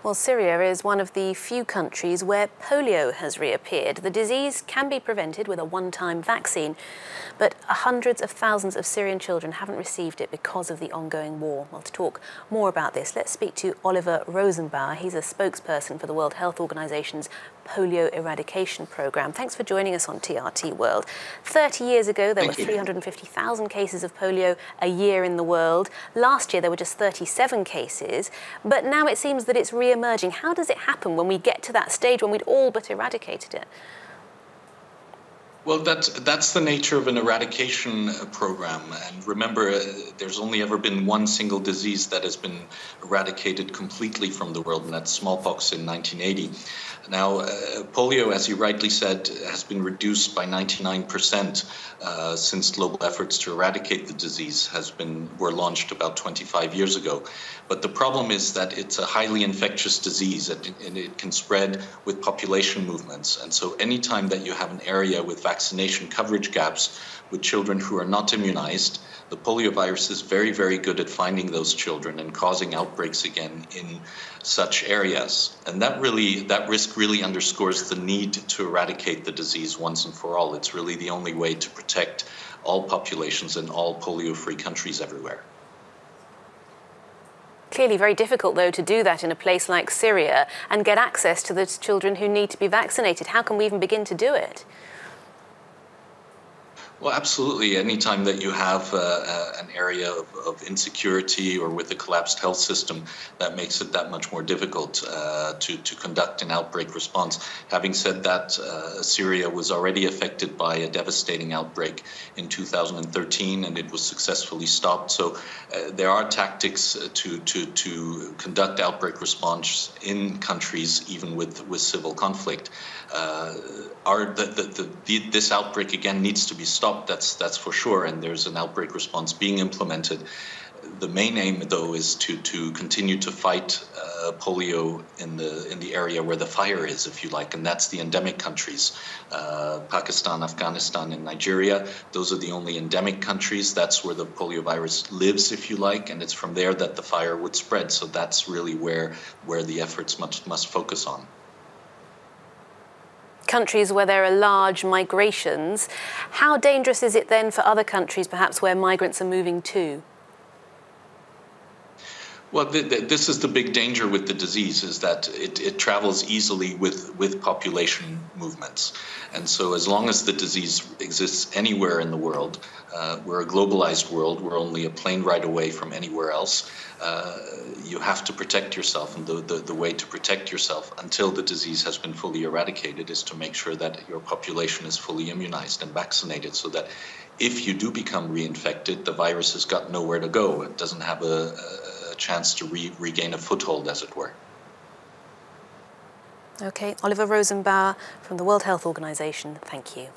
Well, Syria is one of the few countries where polio has reappeared. The disease can be prevented with a one-time vaccine, but hundreds of thousands of Syrian children haven't received it because of the ongoing war. Well, to talk more about this, let's speak to Oliver Rosenbauer. He's a spokesperson for the World Health Organization's polio eradication program. Thanks for joining us on TRT World. 30 years ago, there were 350,000 cases of polio a year in the world. Last year, there were just 37 cases, but now it seems that it's re-emerging. How does it happen when we get to that stage when we'd all but eradicated it? Well, that's the nature of an eradication program. And remember, there's only ever been one single disease that has been eradicated completely from the world, and that's smallpox in 1980. Now, polio, as you rightly said, has been reduced by 99% since global efforts to eradicate the disease were launched about 25 years ago. But the problem is that it's a highly infectious disease, and it can spread with population movements. And so anytime that you have an area with vaccination coverage gaps with children who are not immunized, the polio virus is very, very good at finding those children and causing outbreaks again in such areas. And that risk really underscores the need to eradicate the disease once and for all. It's really the only way to protect all populations in all polio-free countries everywhere. Clearly very difficult, though, to do that in a place like Syria and get access to the children who need to be vaccinated. How can we even begin to do it? Well, absolutely. Anytime that you have an area of insecurity or with a collapsed health system, that makes it that much more difficult to conduct an outbreak response. Having said that, Syria was already affected by a devastating outbreak in 2013, and it was successfully stopped. So there are tactics to conduct outbreak response in countries, even with civil conflict. This outbreak again needs to be stopped. That's for sure, and there's an outbreak response being implemented. The main aim, though, is to continue to fight polio in the area where the fire is, if you like, and that's the endemic countries, Pakistan, Afghanistan, and Nigeria. Those are the only endemic countries. That's where the polio virus lives, if you like, and it's from there that the fire would spread. So that's really where the efforts must focus on. Countries where there are large migrations, how dangerous is it then for other countries, perhaps where migrants are moving to? Well, this is the big danger with the disease, is that it travels easily with population movements. And so as long as the disease exists anywhere in the world, we're a globalized world, we're only a plane ride away from anywhere else, you have to protect yourself. And the way to protect yourself until the disease has been fully eradicated is to make sure that your population is fully immunized and vaccinated, so that if you do become reinfected, the virus has got nowhere to go. It doesn't have a chance to regain a foothold, as it were. Okay, Oliver Rosenbauer from the World Health Organization, thank you.